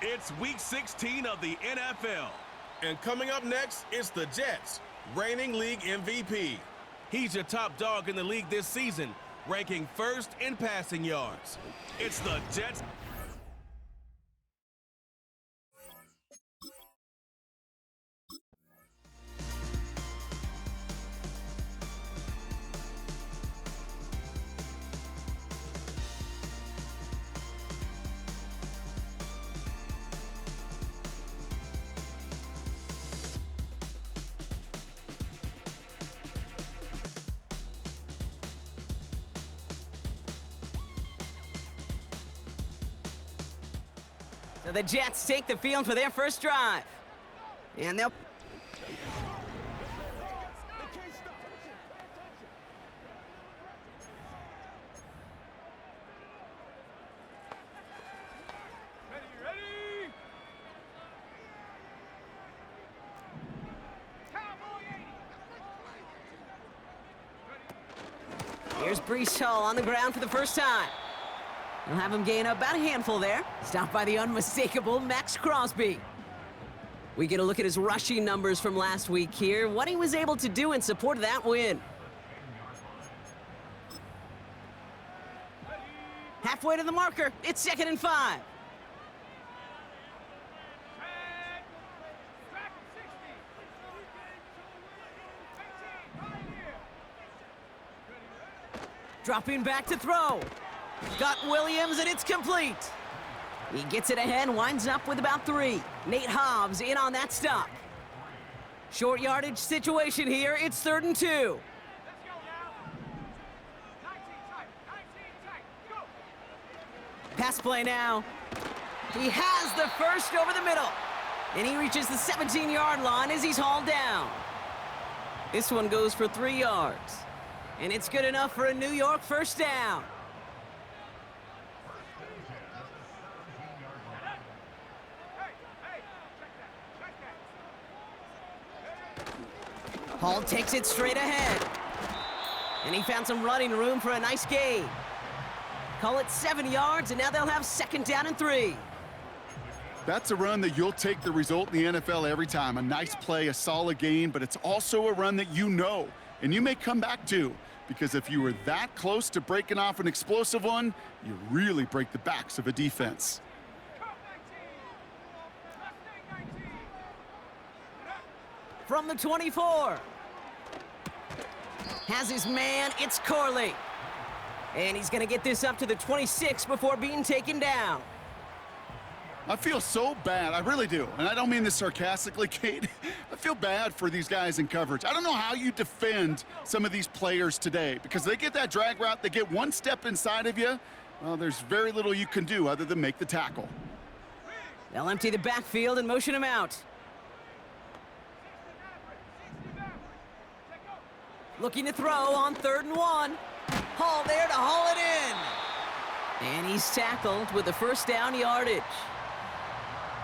It's Week 16 of the NFL. And coming up next, it's the Jets, reigning league MVP. He's your top dog in the league this season, ranking first in passing yards. It's the Jets. So the Jets take the field for their first drive. And they'll... Here's Breece Hall on the ground for the first time. They'll have him gain about a handful there. Stopped by the unmistakable Max Crosby. We get a look at his rushing numbers from last week here, what he was able to do in support of that win. Halfway to the marker, it's 2nd and 5. Dropping back to throw. Got Williams, and it's complete. He gets it ahead, winds up with about 3. Nate Hobbs in on that stop. Short yardage situation here. It's 3rd and 2. Pass play now. He has the first over the middle. And he reaches the 17-yard line as he's hauled down. This one goes for 3 yards. And it's good enough for a New York first down. Hall takes it straight ahead. And he found some running room for a nice gain. Call it 7 yards, and now they'll have 2nd down and 3. That's a run that you'll take the result in the NFL every time. A nice play, a solid gain, but it's also a run that you know, and you may come back to, because if you were that close to breaking off an explosive one, you really break the backs of a defense. From the 24. Has his man, it's Corley. And he's going to get this up to the 26 before being taken down. I feel so bad, I really do. And I don't mean this sarcastically, Kate. I feel bad for these guys in coverage. I don't know how you defend some of these players today, because they get that drag route, they get one step inside of you. Well, there's very little you can do other than make the tackle. They'll empty the backfield and motion him out. Looking to throw on 3rd and 1. Hall there to haul it in. And he's tackled with the first down yardage.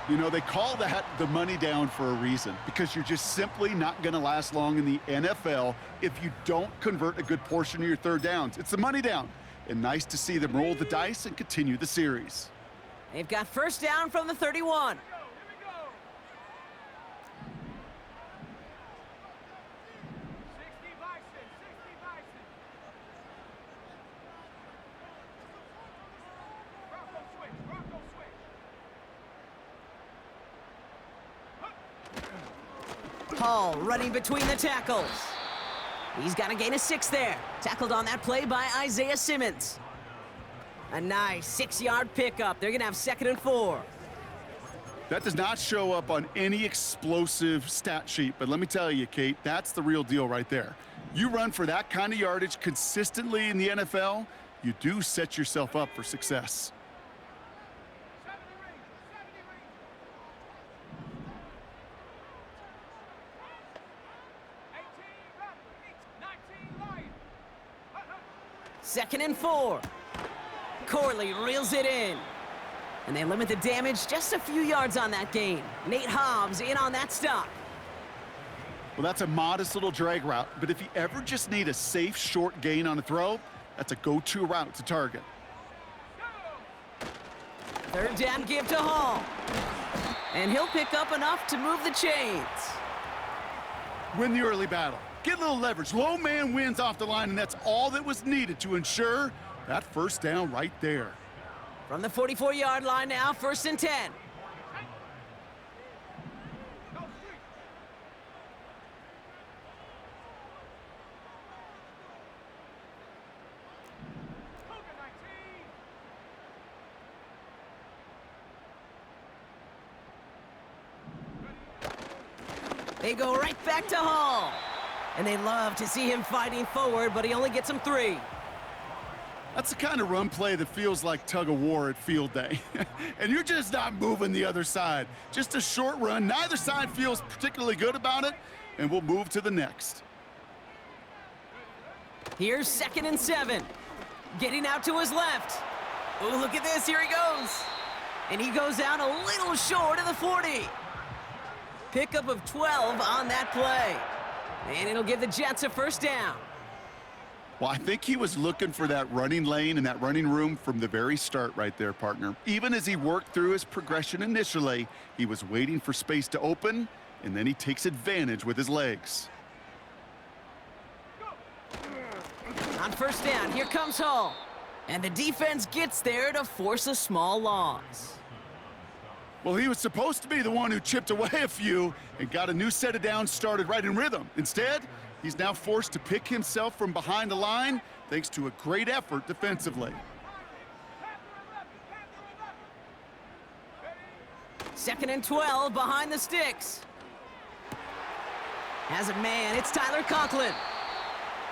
You know, they call that the money down for a reason, because you're just simply not going to last long in the NFL if you don't convert a good portion of your 3rd downs. It's the money down. And nice to see them roll the dice and continue the series. They've got first down from the 31. Hall running between the tackles. He's got a gain of 6 there. Tackled on that play by Isaiah Simmons. A nice 6-yard pickup. They're going to have 2nd and 4. That does not show up on any explosive stat sheet, but let me tell you, Kate, that's the real deal right there. You run for that kind of yardage consistently in the NFL, you do set yourself up for success. Second and 4. Corley reels it in. And they limit the damage just a few yards on that gain. Nate Hobbs in on that stop. Well, that's a modest little drag route, but if you ever just need a safe, short gain on a throw, that's a go-to route to target. Third down give to Hall. And he'll pick up enough to move the chains. Win the early battle. Get a little leverage. Low man wins off the line, and that's all that was needed to ensure that first down right there. From the 44-yard line now, 1st and 10. They go right back to Hall. And they love to see him fighting forward, but he only gets them 3. That's the kind of run play that feels like tug of war at field day. And you're just not moving the other side. Just a short run. Neither side feels particularly good about it, and we'll move to the next. Here's 2nd and 7. Getting out to his left. Oh, look at this. Here he goes. And he goes out a little short of the 40. Pickup of 12 on that play. And it'll give the Jets a first down. Well, I think he was looking for that running lane and that running room from the very start right there, partner. Even as he worked through his progression initially, he was waiting for space to open, and then he takes advantage with his legs. On first down, here comes Hall. And the defense gets there to force a small loss. Well, he was supposed to be the one who chipped away a few and got a new set of downs started right in rhythm. Instead, he's now forced to pick himself from behind the line thanks to a great effort defensively. 2nd and 12 behind the sticks. Has a man, it's Tyler Conklin.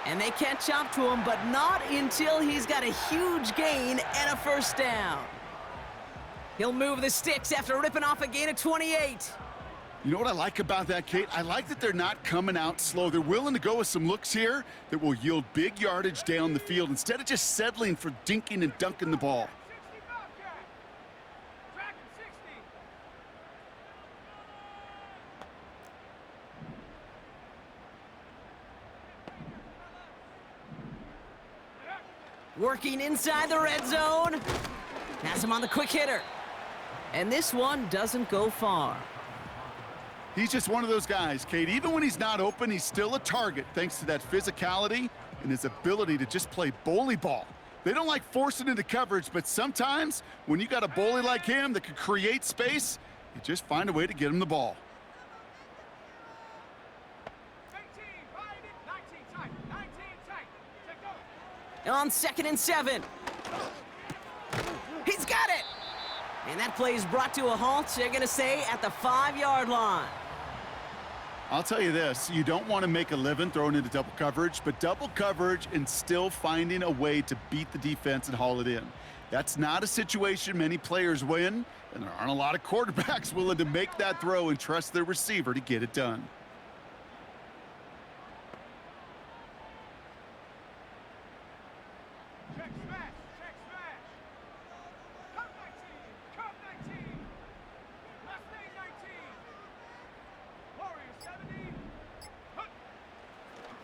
And they catch up to him, but not until he's got a huge gain and a first down. He'll move the sticks after ripping off a gain of 28. You know what I like about that, Kate? I like that they're not coming out slow. They're willing to go with some looks here that will yield big yardage down the field instead of just settling for dinking and dunking the ball. Working inside the red zone. Has him on the quick hitter. And this one doesn't go far. He's just one of those guys, Kate. Even when he's not open, he's still a target thanks to that physicality and his ability to just play bully ball. They don't like forcing into coverage, but sometimes when you got a bully like him that can create space, you just find a way to get him the ball. On 2nd and 7. He's got it! And that play is brought to a halt, they're going to say, at the 5-yard line. I'll tell you this, you don't want to make a living throwing into double coverage, but double coverage and still finding a way to beat the defense and haul it in. That's not a situation many players win, and there aren't a lot of quarterbacks willing to make that throw and trust their receiver to get it done.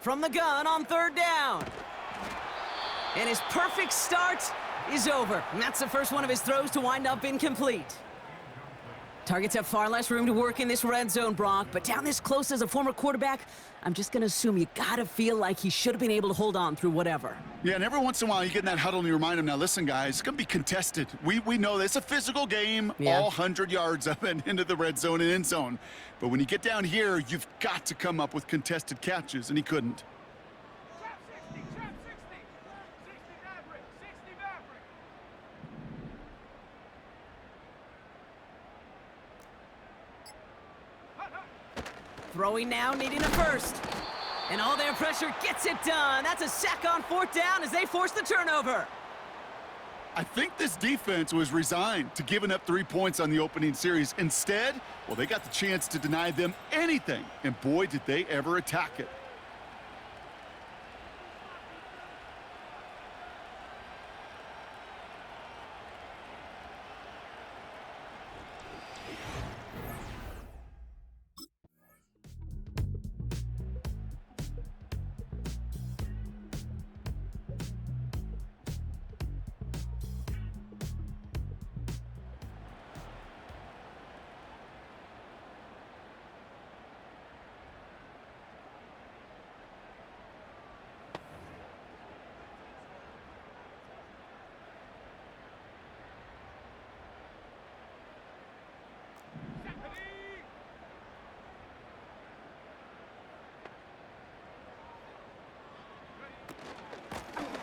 From the gun on 3rd down. And his perfect start is over. And that's the first one of his throws to wind up incomplete. Targets have far less room to work in this red zone, Brock, but down this close as a former quarterback, I'm just going to assume you got to feel like he should have been able to hold on through whatever. Yeah, and every once in a while you get in that huddle and you remind him, now listen, guys, it's going to be contested. We know this. It's a physical game, all 100 yards up and into the red zone and end zone. But when you get down here, you've got to come up with contested catches, and he couldn't. Throwing now, needing a first. And all their pressure gets it done. That's a sack on 4th down as they force the turnover. I think this defense was resigned to giving up 3 points on the opening series. Instead, well, they got the chance to deny them anything, and boy, did they ever attack it.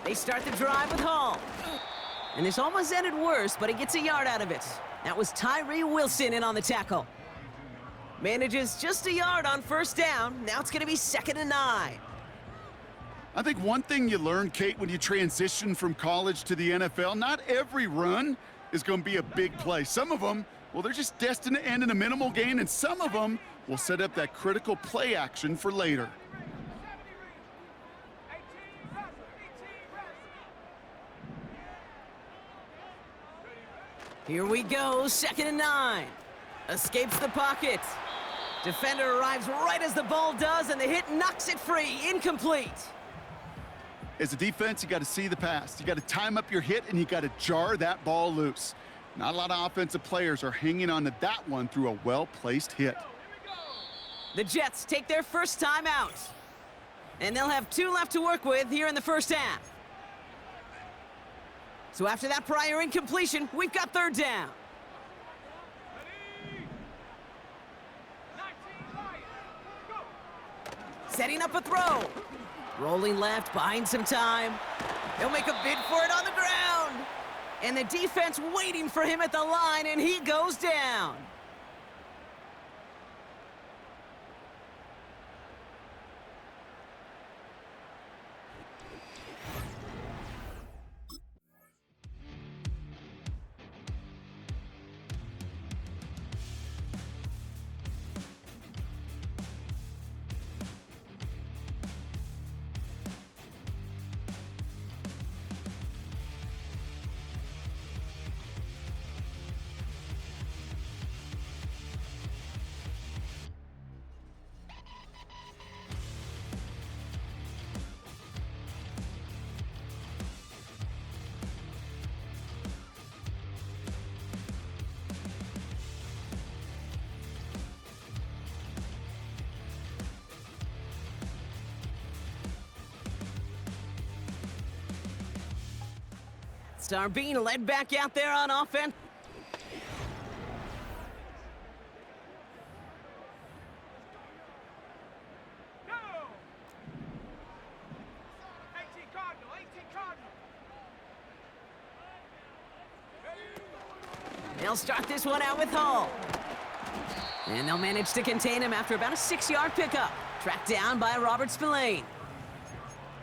They start the drive with Hall. And this almost ended worse, but he gets a yard out of it. That was Tyree Wilson in on the tackle. Manages just a yard on first down. Now it's going to be 2nd and 9. I think one thing you learn, Kate, when you transition from college to the NFL, not every run is going to be a big play. Some of them, well, they're just destined to end in a minimal gain, and some of them will set up that critical play action for later. Here we go, 2nd and 9. Escapes the pocket. Defender arrives right as the ball does, and the hit knocks it free. Incomplete. As a defense, you got to see the pass. You got to time up your hit, and you got to jar that ball loose. Not a lot of offensive players are hanging on to that one through a well-placed hit. The Jets take their first time out. And they'll have 2 left to work with here in the first half. So after that prior incompletion, we've got 3rd down. Setting up a throw. Rolling left, buying some time. He'll make a bid for it on the ground. And the defense waiting for him at the line, and he goes down. Are being led back out there on offense. Go! 18 Cardinal, 18 Cardinal. They'll start this one out with Hall. And they'll manage to contain him after about a 6-yard pickup. Tracked down by Robert Spillane.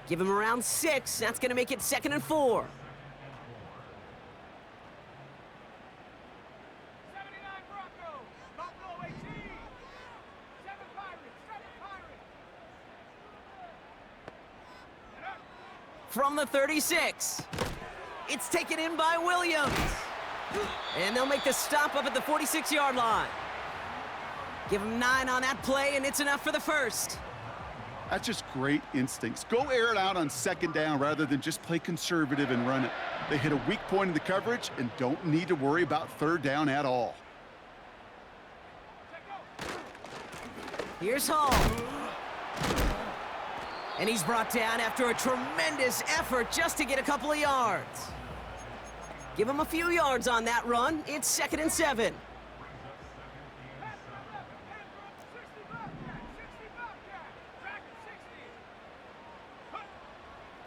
Give him around 6. That's going to make it 2nd and 4. From the 36. It's taken in by Williams. And they'll make the stop up at the 46-yard line. Give him 9 on that play, and it's enough for the first. That's just great instincts. Go air it out on 2nd down rather than just play conservative and run it. They hit a weak point in the coverage and don't need to worry about 3rd down at all. Here's Hall. And he's brought down after a tremendous effort just to get a couple of yards. Give him a few yards on that run. It's 2nd and 7.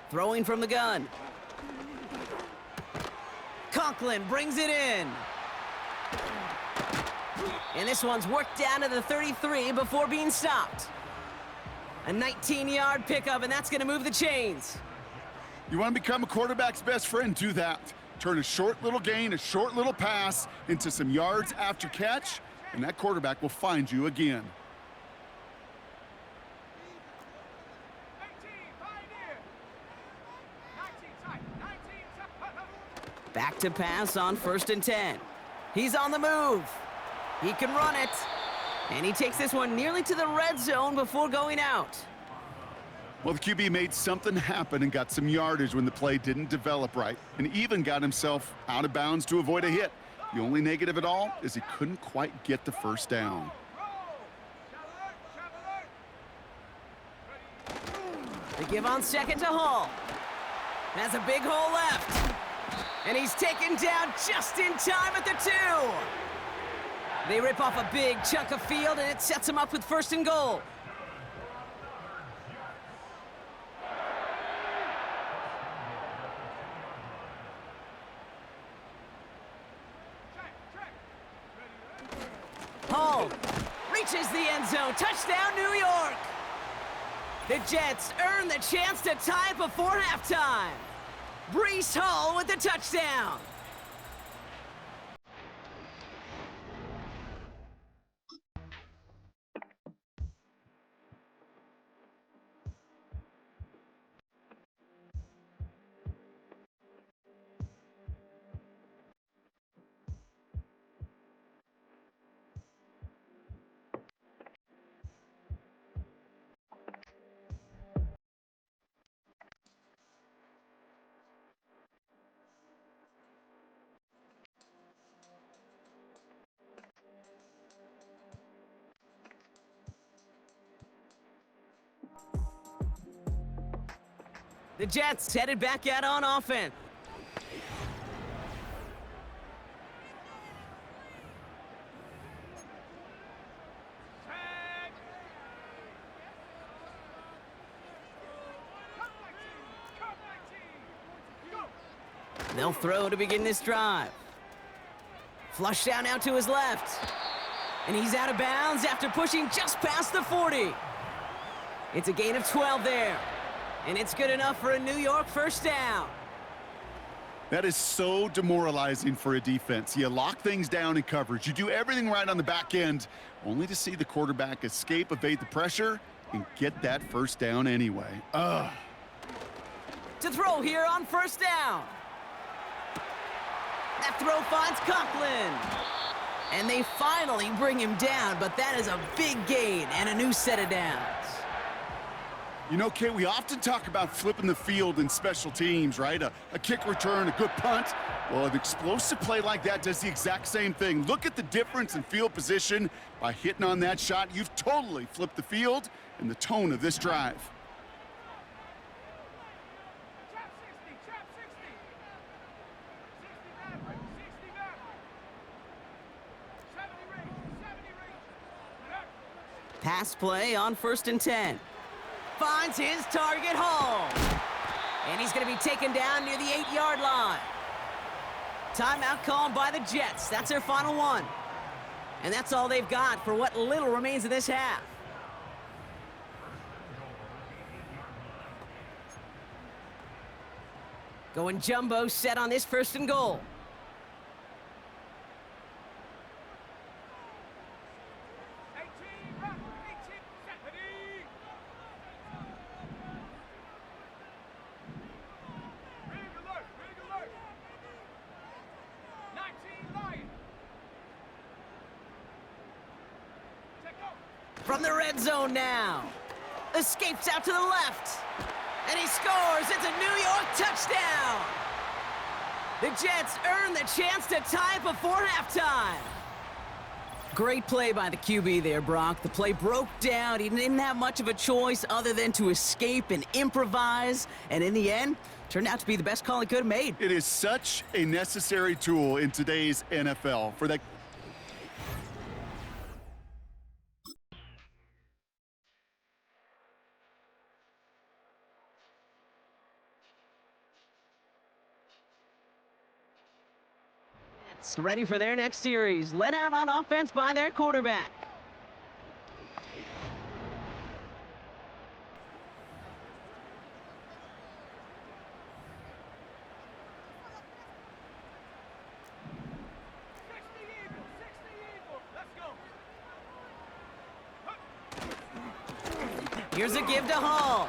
Throwing from the gun. Conklin brings it in. And this one's worked down to the 33 before being stopped. A 19-yard pickup, and that's going to move the chains. You want to become a quarterback's best friend? Do that. Turn a short little gain, a short little pass into some yards after catch, and that quarterback will find you again. Back to pass on 1st and 10. He's on the move. He can run it. And he takes this one nearly to the red zone before going out. Well, the QB made something happen and got some yardage when the play didn't develop right, and even got himself out of bounds to avoid a hit. The only negative at all is he couldn't quite get the first down. They give on 2nd to Hall. Has a big hole left. And he's taken down just in time at the 2. They rip off a big chunk of field, and it sets him up with 1st and goal. Hall reaches the end zone. Touchdown, New York! The Jets earn the chance to tie before halftime. Breece Hall with the touchdown. The Jets headed back out on offense. Tag. Cut my team. Go. They'll throw to begin this drive. Flush down out to his left. And he's out of bounds after pushing just past the 40. It's a gain of 12 there. And it's good enough for a New York first down. That is so demoralizing for a defense. You lock things down in coverage. You do everything right on the back end, only to see the quarterback escape, evade the pressure, and get that first down anyway. Ugh. To throw here on first down. That throw finds Conklin. And they finally bring him down, but that is a big gain and a new set of downs. You know, Kate, we often talk about flipping the field in special teams, right? A kick return, a good punt. Well, an explosive play like that does the exact same thing. Look at the difference in field position. By hitting on that shot, you've totally flipped the field and the tone of this drive. Trap 60. Trap 60. 60 Maverick. 60 Maverick. 70 range. 70 range. Pass play on 1st and 10. Finds his target, Hall. And he's going to be taken down near the 8-yard line. Timeout called by the Jets. That's their final one. And that's all they've got for what little remains of this half. Going jumbo set on this 1st and goal. From the red zone now. Escapes out to the left. And he scores. It's a New York touchdown. The Jets earn the chance to tie before halftime. Great play by the QB there, Brock. The play broke down. He didn't have much of a choice other than to escape and improvise. And in the end, turned out to be the best call he could have made. It is such a necessary tool in today's NFL for that. Ready for their next series. Led out on offense by their quarterback. Here's a give to Hall.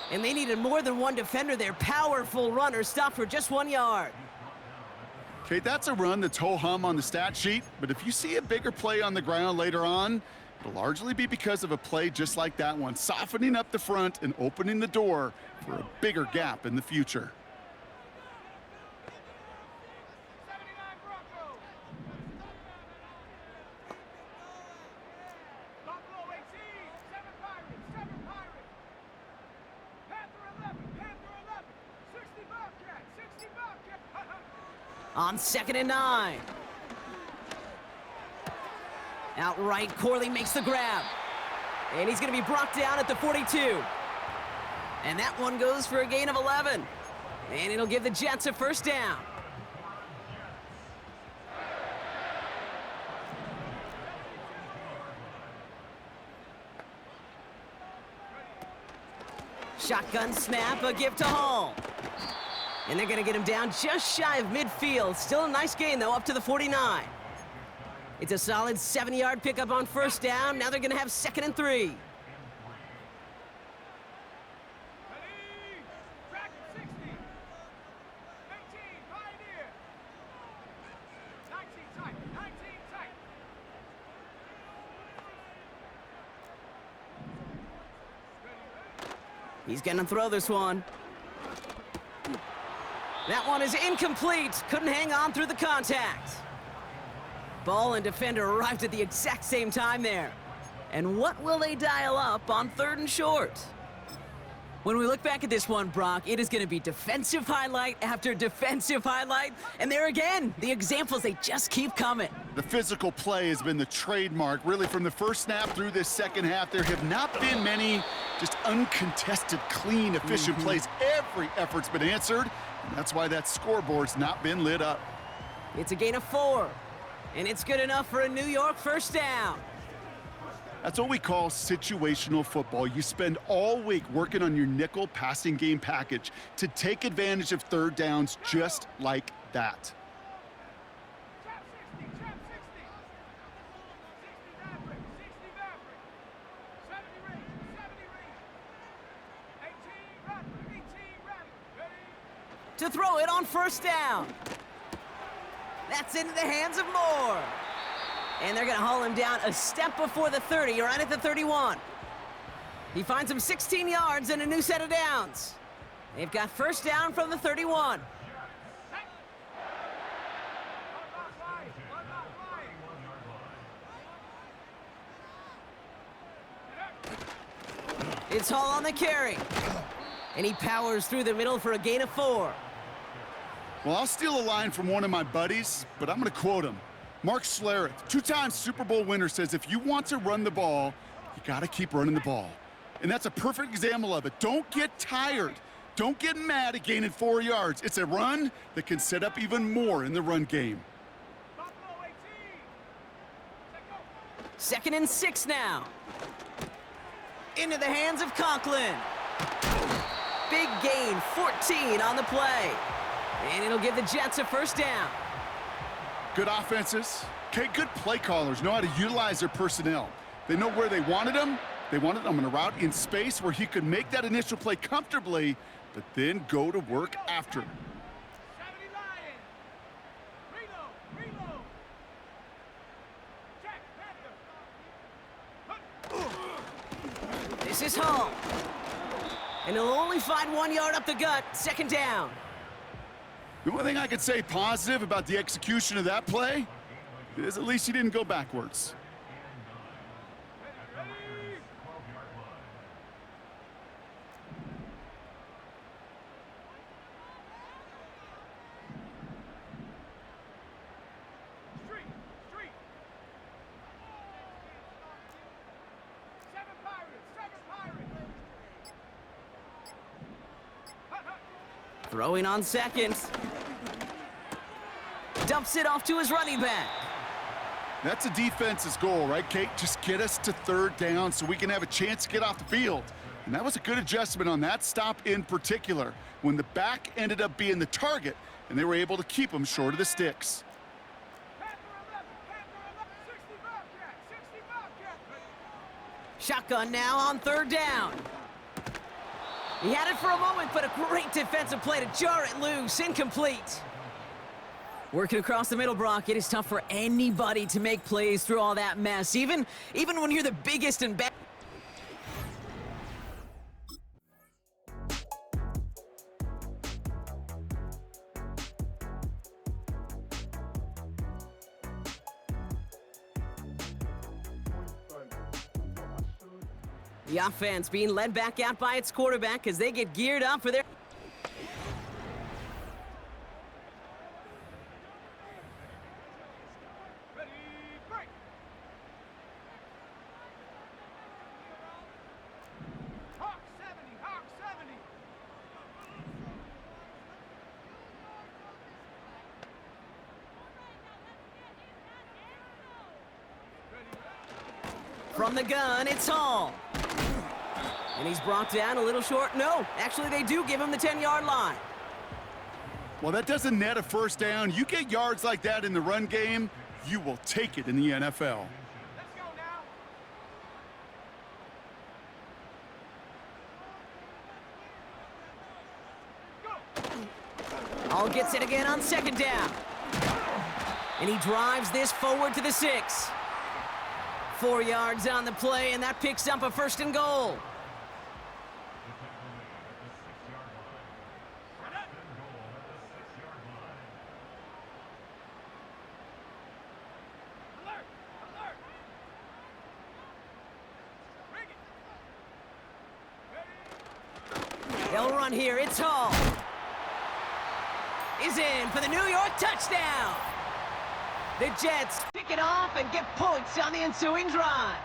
And they needed more than one defender. Their powerful runner stopped for just 1 yard. Okay, that's a run that's ho-hum on the stat sheet, but if you see a bigger play on the ground later on, it'll largely be because of a play just like that one, softening up the front and opening the door for a bigger gap in the future. On 2nd and 9. Outright, Corley makes the grab. And he's going to be brought down at the 42. And that one goes for a gain of 11. And it'll give the Jets a first down. Shotgun snap, a give to Hall. And they're going to get him down just shy of midfield. Still a nice gain, though, up to the 49. It's a solid 7-yard pickup on first down. Now they're going to have 2nd and 3. Ready? Track at 60. 18, Pioneer. 19 tight, 19 tight. He's going to throw this one. That one is incomplete. Couldn't hang on through the contact. Ball and defender arrived at the exact same time there. And what will they dial up on 3rd and short? When we look back at this one, Brock, it is going to be defensive highlight after defensive highlight. And there again, the examples, they just keep coming. The physical play has been the trademark, really, from the first snap through this second half. There have not been many just uncontested, clean, efficient plays. Every effort's been answered, and that's why that scoreboard's not been lit up. It's a gain of 4, and it's good enough for a New York first down. That's what we call situational football. You spend all week working on your nickel passing game package to take advantage of 3rd downs just like that. Trap 60, trap 60. 60 Maverick, 60 Maverick. 70 range, 70 range. 18 Raptor, 18 Raptor. Ready? To throw it on first down. That's into the hands of Moore. And they're going to haul him down a step before the 30, right at the 31. He finds him 16 yards and a new set of downs. They've got first down from the 31. One not flying, one not flying. It's Hall on the carry. And he powers through the middle for a gain of 4. Well, I'll steal a line from one of my buddies, but I'm going to quote him. Mark Schlereth, 2-time Super Bowl winner, says if you want to run the ball, you got to keep running the ball. And that's a perfect example of it. Don't get tired. Don't get mad at gaining 4 yards. It's a run that can set up even more in the run game. Buffalo 18. Take 2nd and 6 now. Into the hands of Conklin. Big gain, 14 on the play. And it'll give the Jets a first down. Good offenses. Okay, good play callers know how to utilize their personnel. They know where they wanted them. They wanted them on a route in space where he could make that initial play comfortably, but then go to work after. 70 Lions. Reload. Check, Panther. This is Hall. And he'll only find 1 yard up the gut, 2nd down. The only thing I could say positive about the execution of that play is at least he didn't go backwards. Ready? Street. 7 Pirates. Hut. Throwing on 2nd. Dumps it off to his running back. That's a defense's goal, right, Kate? Just get us to 3rd down so we can have a chance to get off the field. And that was a good adjustment on that stop in particular, when the back ended up being the target, and they were able to keep him short of the sticks. Panther 11. 60 Bobcat. 60 Bobcat. Shotgun now on 3rd down. He had it for a moment, but a great defensive play to jar it loose. Incomplete. Working across the middle, Brock, it is tough for anybody to make plays through all that mess, even when you're the biggest and best. The offense being led back out by its quarterback as they get geared up for their... Ready, break. Hawk 70. From the gun, it's Hall. And he's brought down a little short. No, actually they do give him the 10-yard line. Well, that doesn't net a first down. You get yards like that in the run game, you will take it in the NFL. Let's go now. Hall gets it again on second down. And he drives this forward to the 6. 4 yards on the play, and that picks up a 1st and goal. Alert! Alert! Bring it! Ready? They'll run here. It's Hall. Is in for the New York touchdown. The Jets pick it off and get points on the ensuing drive.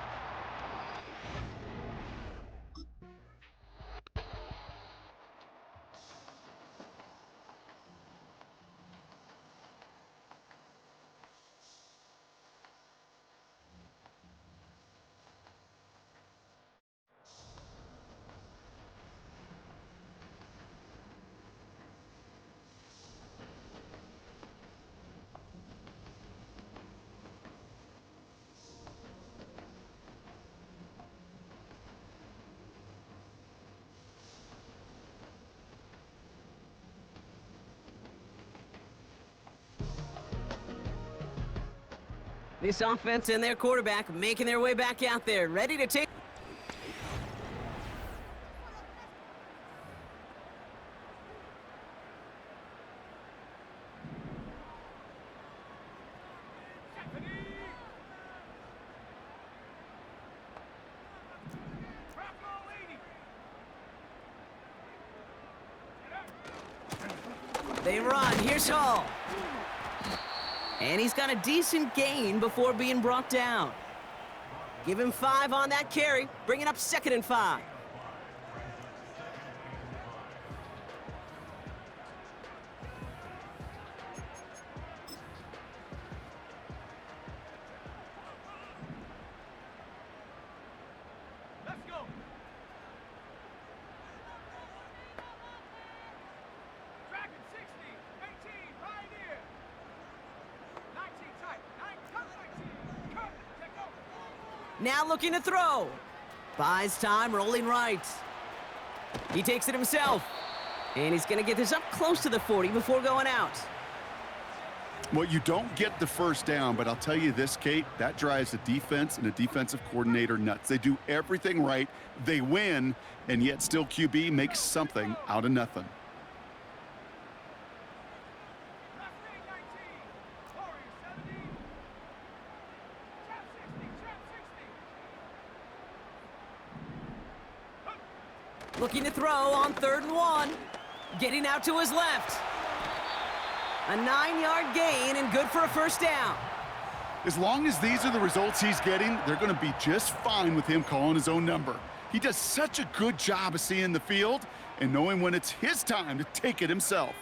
This offense and their quarterback making their way back out there, ready to take... They run. Here's Hall. And he's got a decent gain before being brought down. Give him 5 on that carry, bringing up 2nd and 5. Let's go! Dragon 60, 18, right here. 19 tight, 9, cut 19, cut, take over. Now looking to throw. Buys time, rolling right. He takes it himself. And he's going to get this up close to the 40 before going out. Well, you don't get the first down, but I'll tell you this, Kate, that drives a defense and a defensive coordinator nuts. They do everything right, they win, and yet still QB makes something out of nothing. Left wing 19, Warriors 70, trap 60, trap 60. Looking to throw on 3rd and 1. Getting out to his left. A 9-yard gain and good for a first down. As long as these are the results he's getting, they're going to be just fine with him calling his own number. He does such a good job of seeing the field and knowing when it's his time to take it himself.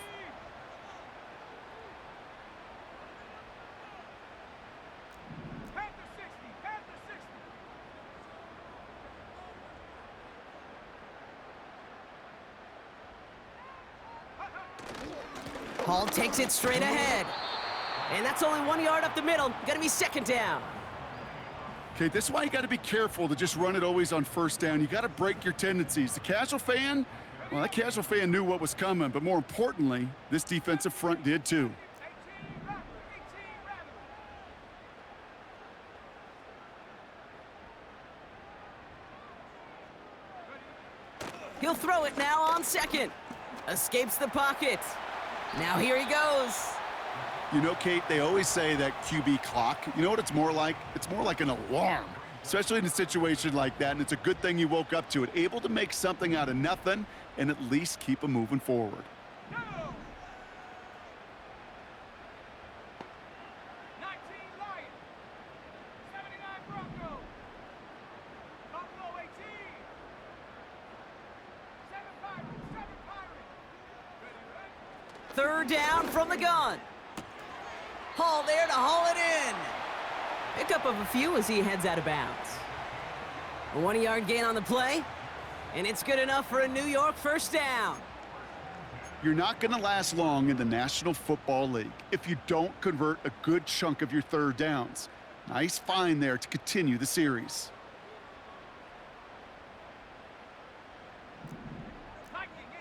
Panther 60, Panther 60. Hall takes it straight ahead. And that's only 1 yard up the middle. Gonna be 2nd down. Okay, this is why you got to be careful to just run it always on first down. You got to break your tendencies. The casual fan, well, that casual fan knew what was coming, but more importantly, this defensive front did too. 18 Rattler, 18 Rattler. He'll throw it now on 2nd. Escapes the pocket. Now here he goes. You know, Kate, they always say that QB clock, you know what it's more like? It's more like an alarm, especially in a situation like that, and it's a good thing you woke up to it, able to make something out of nothing and at least keep them moving forward. Go! 19 Lion, 79 Bronco, Buffalo 18, 7 Pirate, 7 Pirate. Ready, ready? 3rd down from the gun. Hall there to haul it in. Pickup of a few as he heads out of bounds. A 1-yard gain on the play. And it's good enough for a New York first down. You're not going to last long in the National Football League if you don't convert a good chunk of your third downs. Nice find there to continue the series. Lightning 18.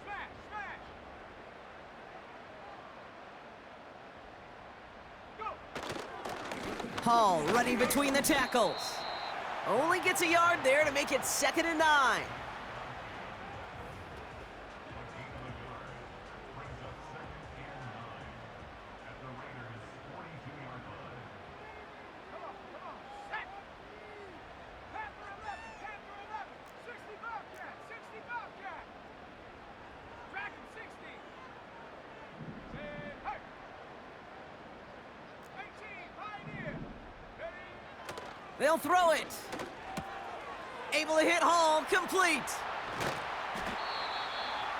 Smash, smash. Go. Hall running between the tackles. Only gets a yard there to make it 2nd and 9. Come on. Set. Panther 11. 60 Bobcat. Dragon 60. Say, hey. 18, Pioneer. Ready. They'll throw it. Able to hit Hall, complete.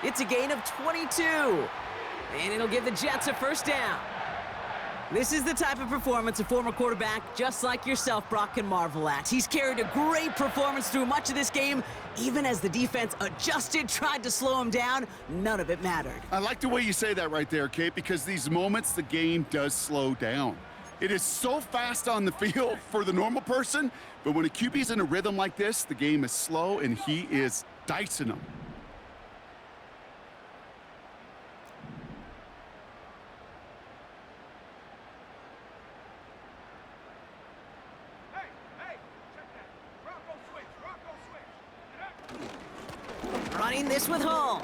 It's a gain of 22. And it'll give the Jets a first down. This is the type of performance a former quarterback just like yourself, Brock, can marvel at. He's carried a great performance through much of this game. Even as the defense adjusted, tried to slow him down, none of it mattered. I like the way you say that right there, Kate, because these moments the game does slow down. It is so fast on the field for the normal person, but when a QB's in a rhythm like this, the game is slow and he is dicing them. Hey, check that. Bronco switch. Running this with Hall.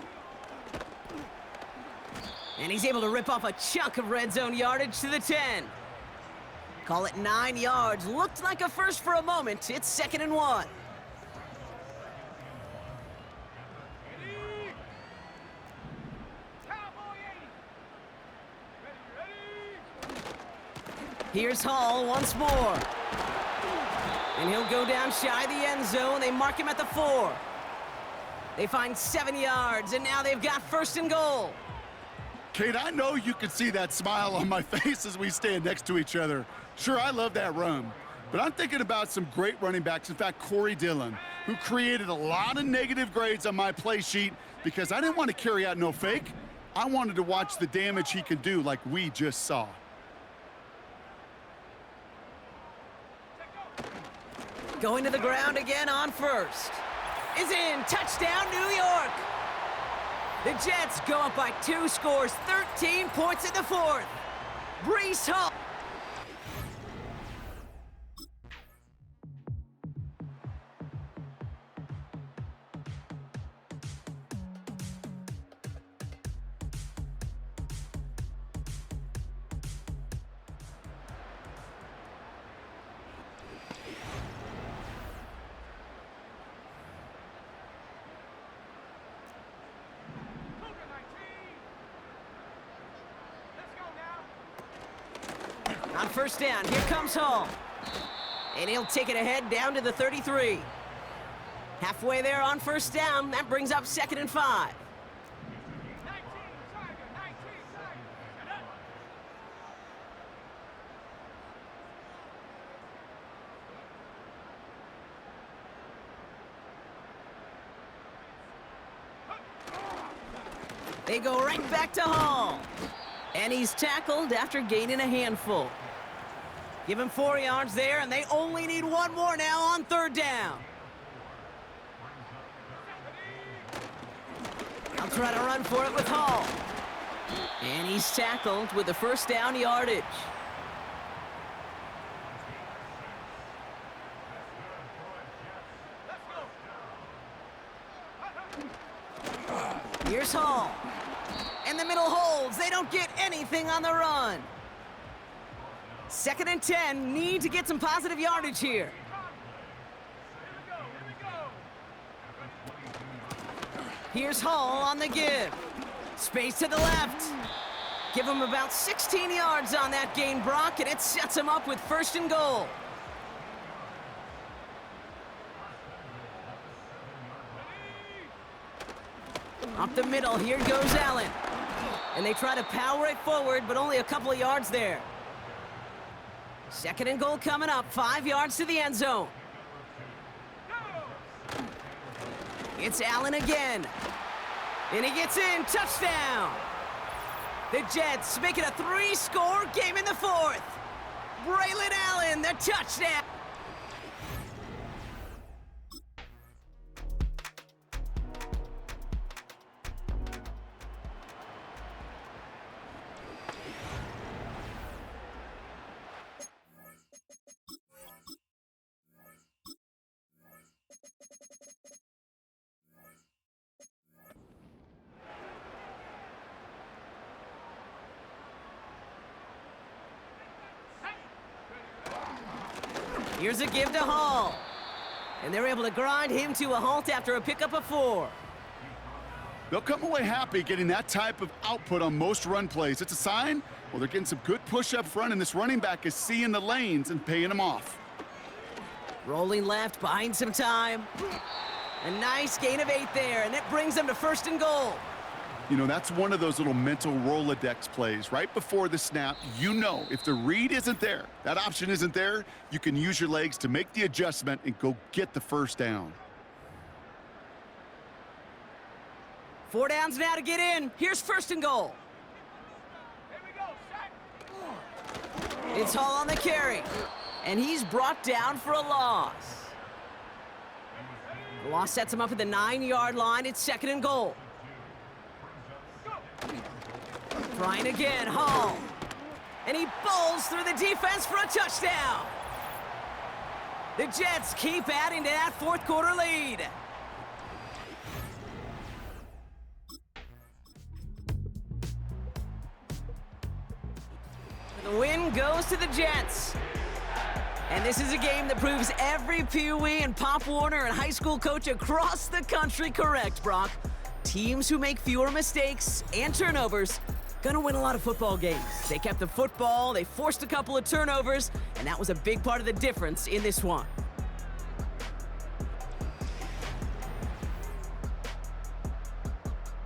And he's able to rip off a chunk of red zone yardage to the 10. Call it 9 yards. Looked like a first for a moment. It's 2nd and 1. Ready. Cowboy 80. Ready. Here's Hall once more. And he'll go down shy of the end zone. They mark him at the 4. They find 7 yards, and now they've got 1st and goal. Kate, I know you can see that smile on my face as we stand next to each other. Sure, I love that run, but I'm thinking about some great running backs. In fact, Corey Dillon, who created a lot of negative grades on my play sheet because I didn't want to carry out no fake. I wanted to watch the damage he could do like we just saw. Going to the ground again on first. Is in. Touchdown, New York. The Jets go up by 2 scores, 13 points in the 4th. Breece Hall. Cougar 19. Let's go now. On first down, here comes Hall. And he'll take it ahead down to the 33. Halfway there on first down, that brings up 2nd and 5. 19, Tiger. 19, Tiger. And up. They go right back to Hall. And he's tackled after gaining a handful. Give him 4 yards there, and they only need 1 more now on 3rd down. I'll try to run for it with Hall. And he's tackled with the first down yardage. Here's Hall. And the middle holds. They don't get anything on the run. 2nd and 10. Need to get some positive yardage here. Here we go. Here's Hall on the give. Space to the left. Give him about 16 yards on that gain, Brock, and it sets him up with 1st and goal. Up the middle, here goes Allen. And they try to power it forward, but only a couple of yards there. 2nd and goal coming up, 5 yards to the end zone. Go. It's Allen again. And he gets in. Touchdown. The Jets make it a 3-score game in the fourth. Braylon Allen, the touchdown. Here's a give to Hall. And they're able to grind him to a halt after a pickup of 4. They'll come away happy getting that type of output on most run plays. It's a sign, well, they're getting some good push up front, and this running back is seeing the lanes and paying them off. Rolling left, buying some time. A nice gain of 8 there, and that brings them to 1st and goal. You know, that's one of those little mental Rolodex plays. Right before the snap, you know if the read isn't there, that option isn't there, you can use your legs to make the adjustment and go get the first down. 4 downs now to get in. Here's 1st and goal. Here we go, sack. It's Hall on the carry, and he's brought down for a loss. The loss sets him up at the 9-yard line. It's 2nd and goal. Trying again, Hall. And he bowls through the defense for a touchdown. The Jets keep adding to that 4th quarter lead. The win goes to the Jets. And this is a game that proves every Pee Wee and Pop Warner and high school coach across the country correct, Brock. Teams who make fewer mistakes and turnovers gonna win a lot of football games. They kept the football, they forced a couple of turnovers, and that was a big part of the difference in this one.